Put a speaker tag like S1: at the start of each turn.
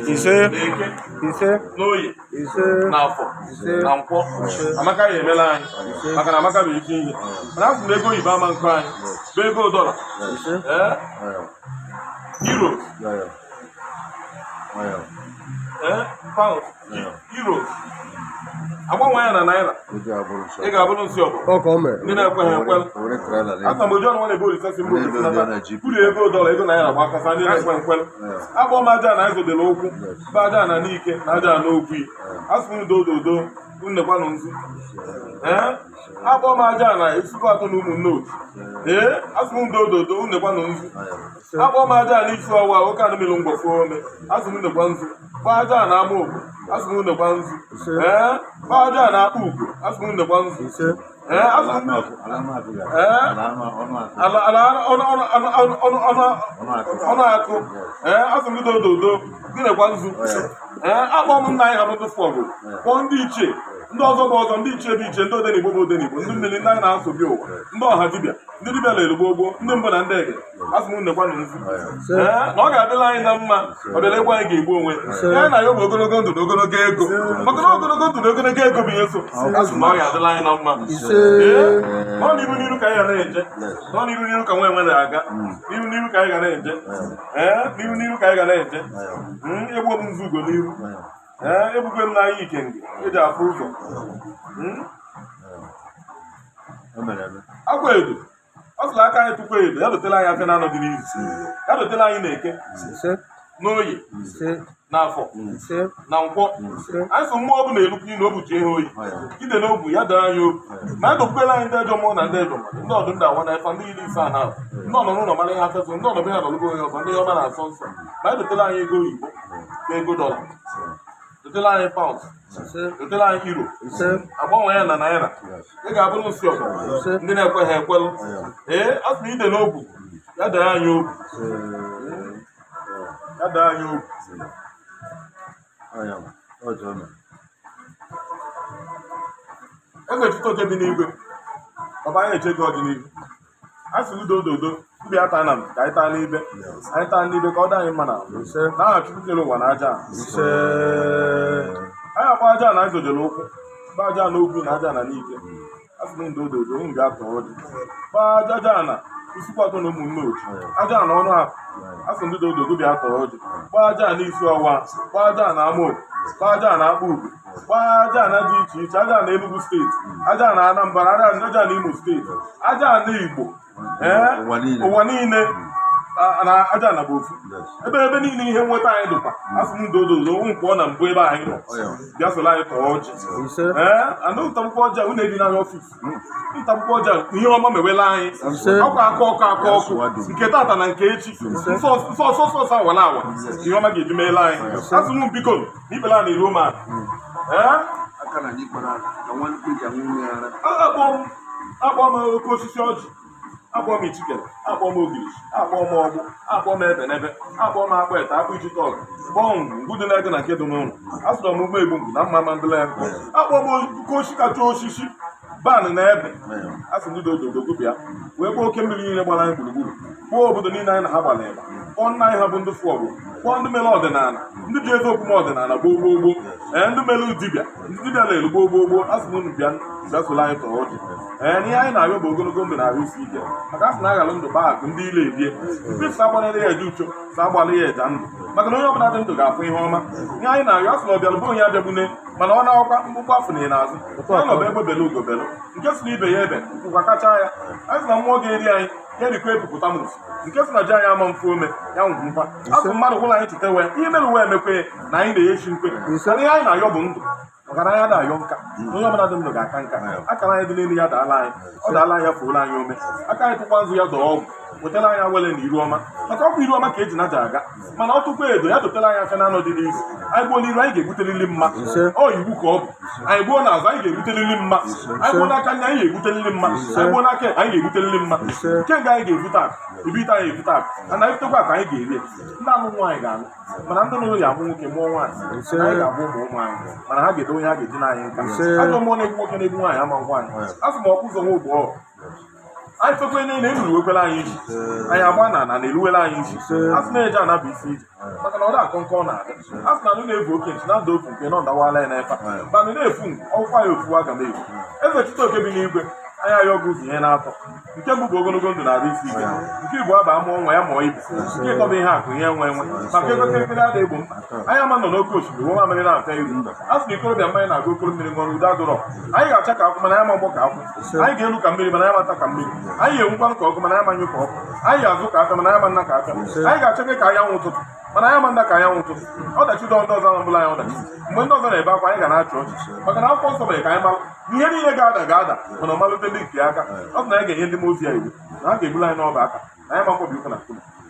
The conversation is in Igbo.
S1: Iseee.
S2: n'Eke,
S1: Iseee.
S2: n'Oye,
S1: Iseee.
S2: n'Afọ, na Nkwọ. Amaka ya emela anyị maka na Amaka bụ ike ihe. Mana asị m ego oyibo ama nkụ anyị bụ ego dọla, euros, pounds, euros. Agbanwe ya na naira, ị ga-abụrụ nsị ọbụla ndị na-ekweghị ekwelụ. Aka mgbe John nwa na-ebe olisasi mgbe obodo nata kwuru ego dọla ego naira gba akasa ndị na-ekwe nkwelụ. Agbọ m aja na izodela okwu bụ aja na n'ike na aja na okwu asụ m dododo nnekwanụ nzu. Agbọ m aja na esikọ atọ na ụmụnne otu asụ m dododo nnekwanụ nzu. Agbọ m aja na isi ọwa oke anụmịlụ ngwọfọ ome asụ m nnekwa nzu. Gba aja na ama ogbo asụ m nnekwa nzu. Gba aja na akpa ugwu asụ m nnekwa nzu. Ọnụ akụ asụ m dododo nnekwa nzu. Akpọ m nna anyị ha n'ụtụ fọgụ kpọọ ndị ichie ndị ọzọ bụ ọzọ ndị ichie bụ ichie ndị odenigbo bụ odenigbo ndị mmiri ndị anyị na-asụ bịa ụwa ndị ọha dibịa ndị dibịa na elugbo gboo ndị mbụ na ndị ege asụ m nnekwa na nzu na ọ ga-adịla anyị na mma ọ bịara egwu anyị ga-egbu onwe ya na ya bụ ogologo ndụ na ogologo ego maka na ogologo ndụ na ogologo ego bụ ihe so asụ na ọ ga-adịla anyị na mma nọ n'iru n'iru ka anyị ga na-eje nọ n'iru n'iru ka nwa enwe na-aga n'iru n'iru ka anyị ga na-eje n'iru n'iru ka anyị ga na-eje egbuo m nzu ugo n'iru ebugwe m n'anya ikenge eji afụ ụzọ akwa edo ọ sụrụ aka anyị tụkwa edo ya dotela anyị afịa na-anọdị n'izu ya dotela anyị na-Eke n'Oye n'Afọ na Nkwọ anyị so mmụọ bụ na-elukwu na obuchi ihe oyi ide n'obu ya doo anyị obu ma ya dokwela anyị ndị ejọ mmụọ na ndị ejọ ndị ọdụ ndị awa na efa ndị iri ise na ndị ọnọ n'ụlọ mara ihe afeso ndị ọnọbe ha nọlụgo onye ọzọ ndị ọma na-asọ nsọ ma ya dotela anyị ego oyibo na ego dọla dotela anyị paụnd dotela anyị euro agbanwe ya na naira ị ga-abụrụ nsị ọgụ ndị na-ekweghị ekwelụ asụ ide n'obu ya dee anyị obu ya dee anyị obu egochite oke dị n'igwe ọba anyị eche gị ọdịnihu a sị udo ododo ubi ata na m ka anyị taa n'ibe anyị taa n'ibe ka ọ dị anyị mma na aha Chukwu kere ụwa na aja anyị akpa aja na izojere ụkwụ gba aja na ogwu na aja na n'ike a sị m ndo ododo m ga-atọ ọdị gba aja na isikwa atọ na ụmụnne otu aja na ọnụ akụ a sị ndị ododo bịa tọọ ọjị gba aja na isi ọwa gba aja na ama obodo gba aja na akpa ugwu gba aja na dị iche iche aja na Enugu steeti aja na Anambra aja na Imo steeti aja na Igbo ụwa niile na aja na bụ ofu ebe niile ihe nweta anyị dụkwa asụ m dodozo nkwọ na mbụ ebe anyị nọ bịa soro anyị tọọ ọjị anụ ntakwụkwọ ọjị unu ebi n'anya ọfisi ntakwụkwọ ọjị ihe ọma mewela anyị ọkwa aka ọkụ nke tata na nke echi nsọsọsọ awala awa ihe ọma ga-eji meela anyị asụ m biko n'ikpere na iru ma akpọ m oke osisi ọjị akpọ m ichikere akpọ m ogiri akpọ m ọgbụ akpọ m ebe n'ebe akpọ m akpọ ete akpọ ichite ọgụ kpọọ ngwu dị na-ede na nke dị n'ụlọ asụrọ m ụgbọ egbu ngwu na mma mbele ya akpọ m oke osisi kacha osisi ban na ebe asị ndị ododo bịa wee kpọọ oke mmiri niile gbara anyị gburugburu kpọọ obodo niile anyị na ha gbara ịgba kpọọ nna anyị ha bụ ndị fụọgụ kpọọ ndị mere ọdịnala ndị ji ezi okwu ọdịnala gboo ndị mere dibịa ndị dibịa na-elu gboo asị m unu bịa soro anyị tọọ ọjị n'ihe anyị na-arịọ bụ ogologo ndụ na-arụ isi ike maka asị na aghalụ ndụ gbaa akụ ndị ile ebie ndị sa agbalịrị ya eje ucho sa agbalị ya eja ndụ maka na onye ọbụla dị ndụ ga-afụ ihe ọma ihe anyị na-arịọ asị na ọbịalụ bụ onye abịagbune mana ọ na-akwụkwa mkpụkpọ afọ na n'azụ ọnọdụ ebe belu ugobelu nke si na ibe ya ebe nkwụkwa kacha ya anyị sị na mmụọ ga-eri anyị ya rikwa epupụta m nke si na ji anyị ama mfe ome ya ngwu mkpa asụ mmadụ gwụla anyị cheta wee ihe mere uwe emekwe na anyị na-eyechi mkpe mana ihe anyị na-arịọ bụ ndụ ọgara anya da-ayọ nka onye ọbụla dị ndụ ga-aka nka akara anyị dị n'elu ya daala anyị ọ daala anyị ya fuola anyị ome aka anyị tụkwa nzu ya dọọ ọgwụ wetara anyị awele na iru ọma maka ọkwa iru ọma ka eji naja aga mana ọ tụkwa edo ya dotela anyị afịa na anọ dị n'izu anyị gbuo n'iru anyị ga-egbutelili mma ọ iwu ka ọ bụ anyị gbuo n'azụ anyị ga-egbutelili mma anyị gbuo n'aka anya anyị ga-egbutelili mma anyị gbuo n'aka anyị ga-egbutelili mma nke nga anyị ga-ebute akụ ibite anyị ebute akụ ana anyị butekwa akụ anyị ga-eri ndị alụ nwaanyị ga-alụ mana ndị nụrụ ya amụ nwoke mụọ nwaanyị anyị ga-abụ ụmụ anyị mana ha ga-edo onye ha ga-eji n'anyị nka ajọ mmụọ na-egbu nwoke na-egbu nwaanyị ama nwaanyị a sị m ọkụ ụzọ nwa ụgbọ anyị fekwe niile eruruwekwela anyị isi anyị agba na na-eruwela anyị isi a sị na-eje anabụ isi ije maka na ọ dị-akọ nke ọ na-adị a sị na anụ na-ebu oke nchi na-ada ofu nke na ọ dawala ya n'efe banụ na-efu ọkwa ya ofu aga m efu eze Chiteoke bi n'igwe anya ya ọgụ ụzọ ihe na-atọ nke mbụ bụ ogologo ndụ na-arụ isi ike nke Igbo aba amụọ nwa ya mụọ ibe nke ịtọba ihe akụ ihe nwe nwe maka ekwekere ada egbo mkpa anyị ama nọ n'oke osimiri nwa mmiri na-afịa iru a sị na ikorobịa mmanya na-agụ okoro mmiri nwere udo adụrọ anyị ga-acha ka akwụ mana anyị ma mgbọ ka akwụ anyị ga-elu ka mmiri mana anyị mata ka mmiri anyị ga-enwukwa ka ọkụ mana anyị manyụ ka ọkụ anyị ga-azụ ka aka mana anyị ma nna ka aka anyị ga-achake ka anyanwụ ụtụtụ mana anyị ma nna ka anyanwụ ụtụtụ ọdachi dọ ndị ọzọ na-abụla anyị ọdachi mgbe ndị ọzọ na-ebe akwa anyị ga na-achị ọchị maka na akwụkwọ nsọ mere ka anyị mara ihe niile ga-ada mana ọ malite ndị nke aka ọ sị na anyị ga-enye ndị mmụọ ozi ya iwu na ha ga-ebulu anyị n'ọba aka na anyị ma mkpọbi ụkwụ na nkụme